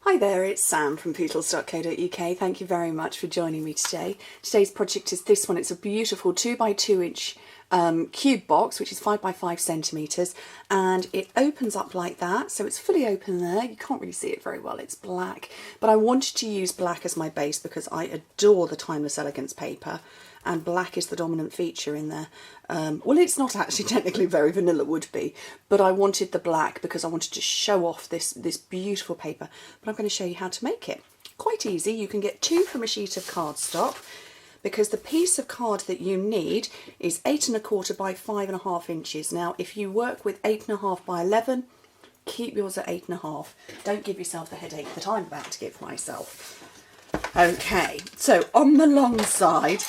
Hi there, it's Sam from Pootles.co.uk. Thank you very much for joining me today. Today's project is this one. It's a beautiful 2x2 inch cube box, which is 5x5 centimetres, and it opens up like that, so it's fully open there. You can't really see it very well, it's black, but I wanted to use black as my base because I adore the Timeless Elegance paper, and black is the dominant feature in there. Well, it's not actually technically very vanilla would be, but I wanted the black because I wanted to show off this beautiful paper. But I'm going to show you how to make it. Quite easy. You can get 2 from a sheet of cardstock, because the piece of card that you need is 8 1/4 by 5.5 inches. Now, if you work with 8 1/2 by 11, keep yours at 8 1/2. Don't give yourself the headache that I'm about to give myself. Okay, so on the long side,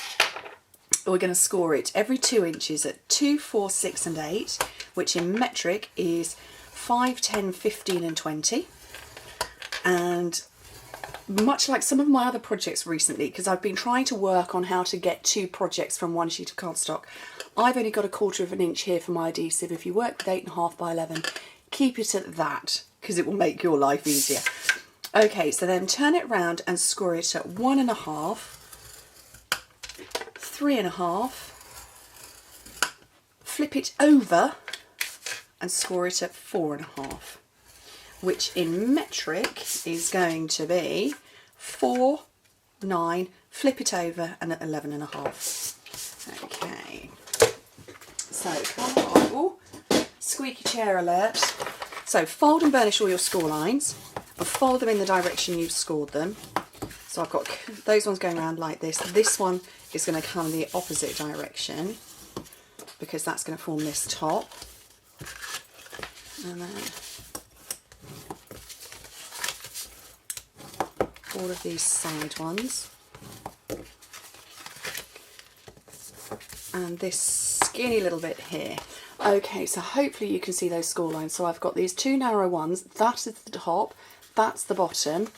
we're going to score it every 2 inches at 2, 4, 6 and 8, which in metric is 5, 10, 15 and 20. And much like some of my other projects recently, because I've been trying to work on how to get 2 projects from 1 sheet of cardstock, I've only got 1/4 inch here for my adhesive. If you work with 8 1/2 by 11, keep it at that, because it will make your life easier. Okay, so then turn it round and score it at 1 1/2, 3 1/2, flip it over and score it at 4 1/2, which in metric is going to be 4, 9, flip it over and at 11 1/2. Okay, so come on, ooh, squeaky chair alert. So fold and burnish all your score lines and fold them in the direction you've scored them. So I've got those ones going around like this. This one is going to come the opposite direction because that's going to form this top. And then all of these side ones. And this skinny little bit here. Okay, so hopefully you can see those score lines. So I've got these 2 narrow ones. That is the top, that's the bottom.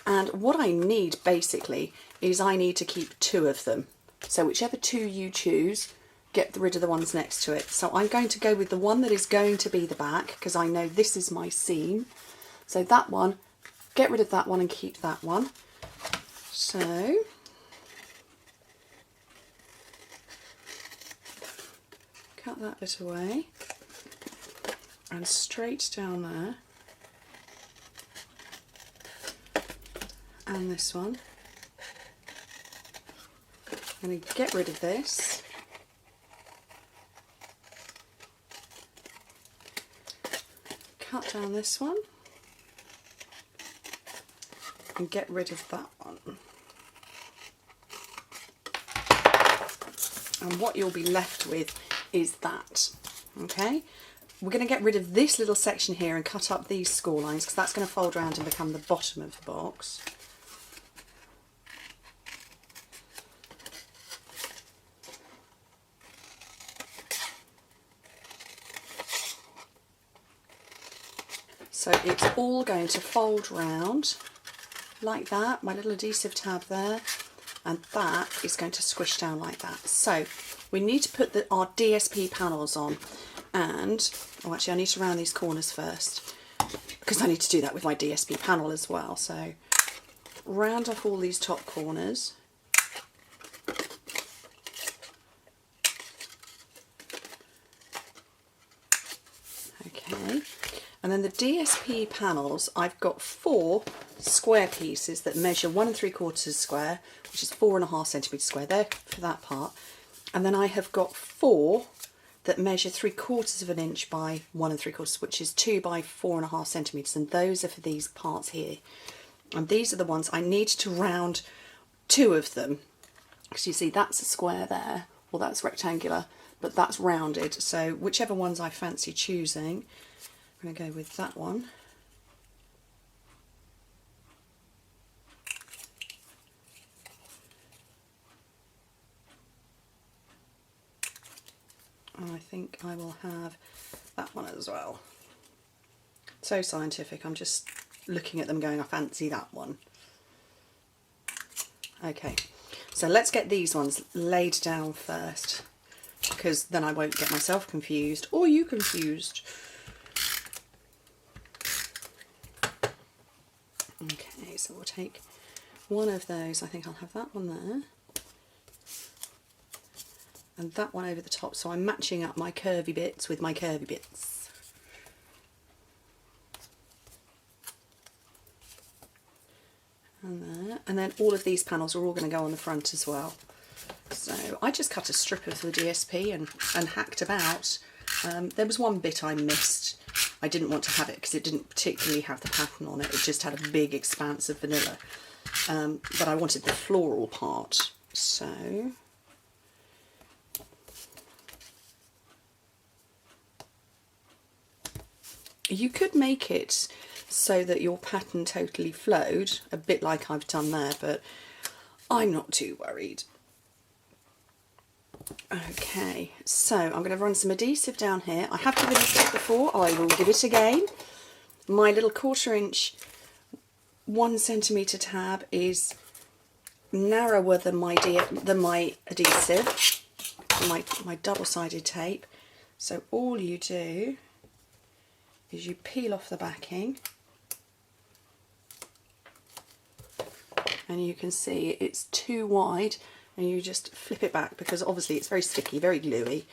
And what I need basically is I need to keep 2 of them. So whichever 2 you choose, get rid of the ones next to it. So I'm going to go with the one that is going to be the back, because I know this is my seam. So that one, get rid of that one and keep that one. So cut that bit away and straight down there. And this one. I'm going to get rid of this. Cut down this one. And get rid of that one. And what you'll be left with is that. Okay? We're going to get rid of this little section here and cut up these score lines, because that's going to fold around and become the bottom of the box. So it's all going to fold round like that, my little adhesive tab there, and that is going to squish down like that. So we need to put our DSP panels on, and, oh actually I need to round these corners first, because I need to do that with my DSP panel as well. So round off all these top corners. Okay. And then the DSP panels, I've got 4 square pieces that measure 1 3/4 square, which is 4 1/2 centimetres square there for that part. And then I have got 4 that measure 3/4 inch by 1 3/4, which is 2 by 4 1/2 centimetres. And those are for these parts here. And these are the ones I need to round 2 of them. Because you see, that's a square there, or that's rectangular, but that's rounded. So whichever ones I fancy choosing, I'm going to go with that one. And I think I will have that one as well. So scientific, I'm just looking at them going, I fancy that one. Okay, so let's get these ones laid down first, because then I won't get myself confused, or you confused. Okay, so we'll take one of those. I think I'll have that one there. And that one over the top, so I'm matching up my curvy bits with my curvy bits. And there. And then all of these panels are all going to go on the front as well. So I just cut a strip of the DSP and hacked about. There was one bit I missed. I didn't want to have it because it didn't particularly have the pattern on it. It just had a big expanse of vanilla. But I wanted the floral part. So you could make it so that your pattern totally flowed, a bit like I've done there, but I'm not too worried. Okay, so I'm going to run some adhesive down here. I have given this before, I will give it again. My little 1/4 inch 1 centimetre tab is narrower than my adhesive, my double-sided tape. So all you do is you peel off the backing, and you can see it's too wide, and you just flip it back because obviously it's very sticky, very gluey,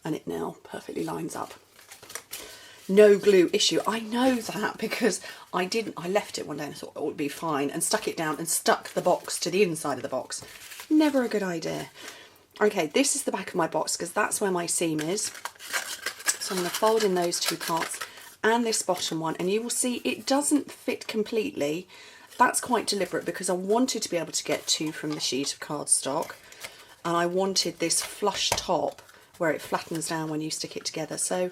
and it now perfectly lines up. No glue issue. I know that because I left it one day and I thought it would be fine and stuck it down and stuck the box to the inside of the box. Never a good idea. Okay, this is the back of my box because that's where my seam is. So I'm going to fold in those two parts and this bottom one, and you will see it doesn't fit completely. That's quite deliberate because I wanted to be able to get 2 from the sheet of cardstock, and I wanted this flush top where it flattens down when you stick it together. So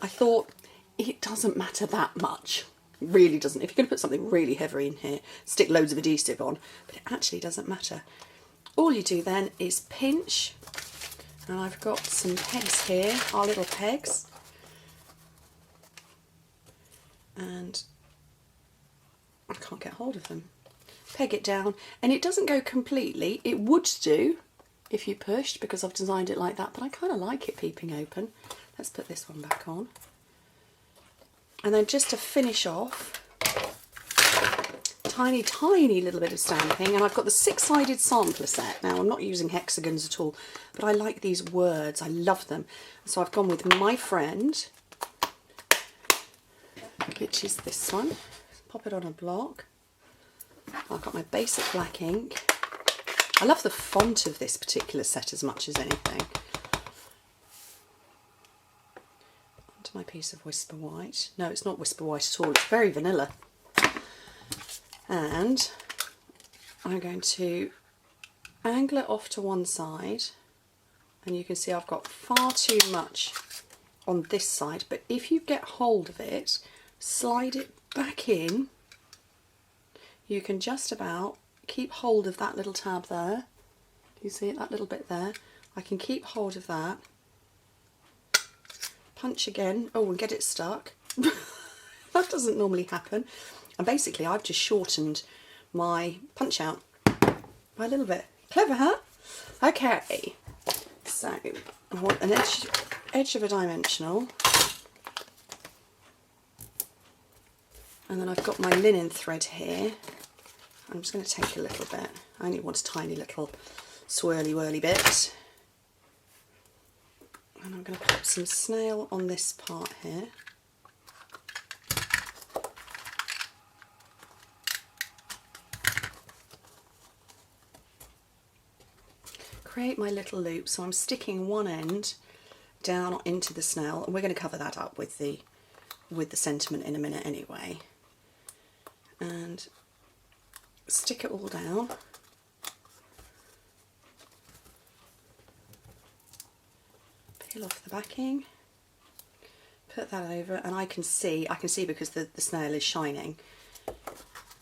I thought it doesn't matter that much. It really doesn't. If you're going to put something really heavy in here, stick loads of adhesive on, but it actually doesn't matter. All you do then is pinch, and I've got some pegs here, our little pegs, and I can't get hold of them. Peg it down, and it doesn't go completely. It would do if you pushed because I've designed it like that, but I kind of like it peeping open. Let's put this one back on. And then just to finish off, tiny little bit of stamping, and I've got the 6-sided sampler set. Now I'm not using hexagons at all, but I like these words, I love them. So I've gone with My Friend, which is this one. Pop it on a block. I've got my basic black ink. I love the font of this particular set as much as anything. Onto my piece of Whisper White. No, it's not Whisper White at all, it's very vanilla. And I'm going to angle it off to one side, and you can see I've got far too much on this side, but if you get hold of it, slide it back in, you can just about keep hold of that little tab there. You see it, that little bit there? I can keep hold of that. Punch again. Oh, and get it stuck. That doesn't normally happen. And basically I've just shortened my punch out by a little bit. Clever, huh? Okay, so I want an edge of a dimensional. And then I've got my linen thread here. I'm just going to take a little bit. I only want a tiny little swirly whirly bit. And I'm going to put some snail on this part here. Create my little loop, so I'm sticking one end down into the snail, and we're going to cover that up with the sentiment in a minute anyway. And stick it all down. Peel off the backing, put that over, and I can see because the snail is shining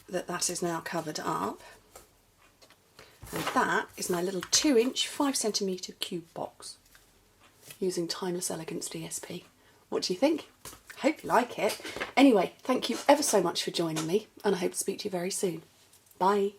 that that is now covered up. And that is my little 2-inch 5cm cube box using Timeless Elegance DSP. What do you think? Hope you like it. Anyway, thank you ever so much for joining me, and I hope to speak to you very soon. Bye.